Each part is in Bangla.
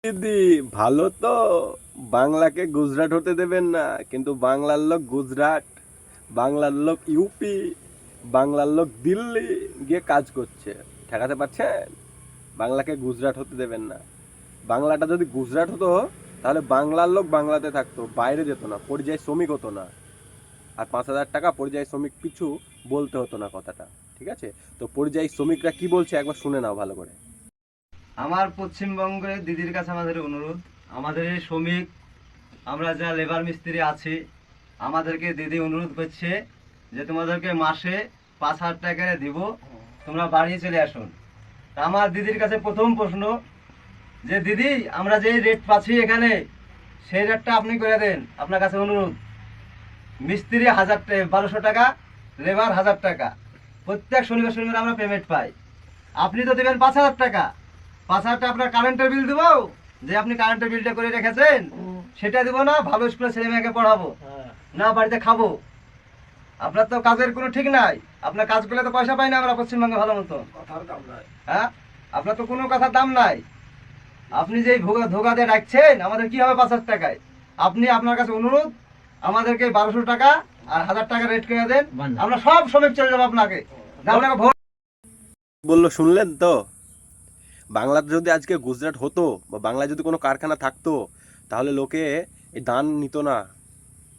দিদি ভালো তো। বাংলাকে গুজরাট হতে দেবেন না, কিন্তু বাংলার লোক গুজরাট, বাংলার লোক ইউপি, বাংলার লোক দিল্লি গিয়ে কাজ করছে। ঠেকাতে পারছেন? বাংলাকে গুজরাট হতে দেবেন না। বাংলাটা যদি গুজরাট হতো তাহলে বাংলার লোক বাংলাতে থাকতো, বাইরে যেত না, পরিযায়ী শ্রমিক হতো না। আর 5,000 টাকা পরিযায়ী শ্রমিক পিছু বলতে হতো না কথাটা। ঠিক আছে? তো পরিযায়ী শ্রমিকরা কি বলছে একবার শুনে নাও ভালো করে। আমার পশ্চিমবঙ্গের দিদির কাছে আমাদের অনুরোধ, আমাদের এই শ্রমিক, আমরা যা লেবার মিস্ত্রি আছি, আমাদেরকে দিদি অনুরোধ করছে যে তোমাদেরকে মাসে 5,000 টাকা করে দিব, তোমরা বাড়ি চলে আসুন। তা আমার দিদির কাছে প্রথম প্রশ্ন, যে দিদি আমরা যে রেট পাচ্ছি এখানে, সেই রেটটা আপনি করে দেন। আপনার কাছে অনুরোধ, মিস্ত্রি 1,200 টাকা, লেবার 1,000 টাকা, প্রত্যেক শনিবার শনিবার আমরা পেমেন্ট পাই। আপনি তো দেবেন 5,000 টাকা। 5,000 টাকা আপনার কারেন্টের বিল দেবো, যে আপনি কারেন্টের বিলটা করে রেখেছেন সেটা দিব না, ভালো স্কুলে ছেলে মেয়েকে পড়াবো না, বাড়িতে খাবো। আপনার তো কাজের কোনো ঠিক নাই, আপনার কাজ করলে তো পয়সা পাই না আমরা পশ্চিমবঙ্গে ভালো মতো। হ্যাঁ, আপনার তো কোনো কথার দাম নাই। আপনি যে ধোকা দিয়ে রাখছেন আমাদের কি হবে 5,000 টাকায়? আপনি, আপনার কাছে অনুরোধ, আমাদেরকে 1,200 টাকা আর 1,000 টাকা রেট করে দেন, আমরা সব শ্রমিক চলে যাবো আপনাকে। আপনাকে ভোট বললো শুনলেন তো? বাংলাতে যদি আজকে গুজরাট হতো বা বাংলায় যদি কোনো কারখানা থাকতো, তাহলে লোকে এই দান নিত না,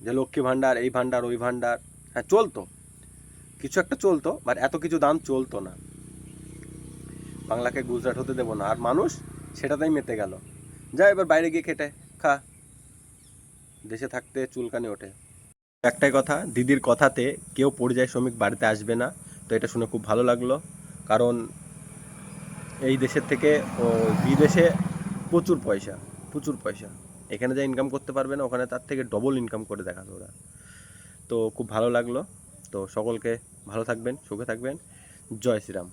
যে লক্ষ্মী ভাণ্ডার, এই ভাণ্ডার, ওই ভাণ্ডার। হ্যাঁ চলতো, কিছু একটা চলতো, বাট এত কিছু দান চলতো না। বাংলাকে গুজরাট হতে দেবো না, আর মানুষ সেটাতেই মেতে গেল। যা এবার বাইরে গিয়ে খেটে খা, দেশে থাকতে চুলকানি ওঠে। একটাই কথা, দিদির কথাতে কেউ পরিযায়ী শ্রমিক বাড়িতে আসবে না। তো এটা শুনে খুব ভালো লাগলো, কারণ এই দেশের থেকে ও বিদেশে প্রচুর পয়সা, প্রচুর পয়সা। এখানে যা ইনকাম করতে পারবে না, ওখানে তার থেকে ডবল ইনকাম করে দেখাতো ওরা। তো খুব ভালো লাগলো। তো সকলকে ভালো থাকবেন, সুখে থাকবেন। জয় শ্রীরাম।